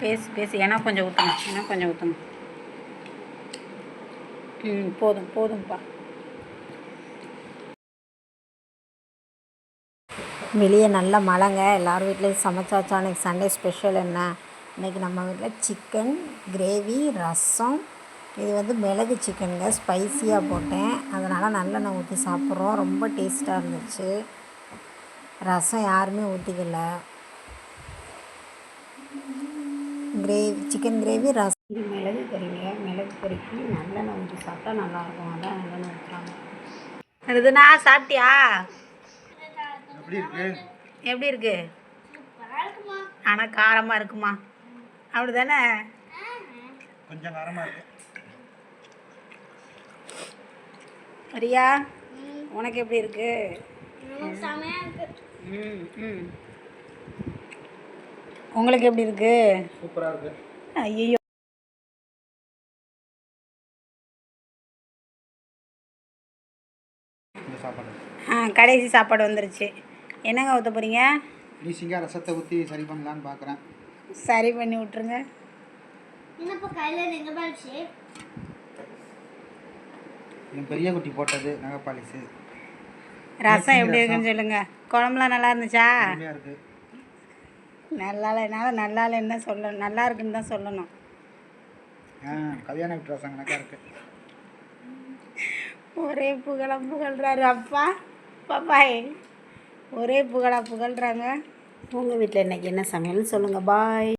பேசி பேசி ஏன்னா கொஞ்சம் ஊற்றணும் போதும்ப்பா. வெளியே நல்ல மழைங்க. எல்லோரும் வீட்லேயும் சமைச்சாச்சா? அன்றைக்கி சண்டே ஸ்பெஷல் என்ன? இன்றைக்கி நம்ம வீட்டில் சிக்கன் கிரேவி, ரசம். இது மிளகு சிக்கனுங்க, ஸ்பைஸியாக போட்டேன். அதனால் நல்லெண்ணெய் ஊற்றி சாப்பிட்றோம். ரொம்ப டேஸ்ட்டாக இருந்துச்சு. ரசம் யாருமே ஊற்றிக்கல. சிக்கன் கிரேவி, ரசம். இது மிளகு கறிங்க. மிளகு கறிக்கு நல்லெண்ணெய் ஊற்றி சாப்பிட்டா நல்லாயிருக்கும். அதான் நல்லெண்ணெய் ஊற்றுறாங்க. இதுனா சாப்பிட்டியா? எப்படி இருக்கு? ஆனால் காரமாக இருக்குமா? அப்படி தானே? கொஞ்சம் காரமாக இருக்கு. ரியா, உனக்கு எப்படி இருக்கு? உங்களுக்கு எப்படி இருக்கு? சூப்பராக இருக்கு. ஐயோ, கடைசி சாப்பாடு வந்துருச்சு. என்னங்க ஊற்ற போகிறீங்க? ஈஸியாக ரசத்தை ஊற்றி சரி பண்ணலான்னு பார்க்குறேன். சரி பண்ணி விட்ருங்க. என் பெரிய குட்டி போட்டது நகைப்பாலிசு. ரசம் எப்படி இருக்குன்னு சொல்லுங்க. குழம்புலாம் நல்லா இருந்துச்சா? இருக்கு. நல்லா இல்லைனாலும் நல்லா இல்லைன்னு தான் சொல்லணும். நல்லா இருக்குன்னு தான் சொல்லணும். கல்யாண வீட்டு ரசம் கணக்காக இருக்கு. ஒரே புகழ்றாரு அப்பா பாப்பாய். ஒரே புகழ்றாங்க. உங்கள் வீட்டில் இன்றைக்கி என்ன சமையல்னு சொல்லுங்கள். பாய்.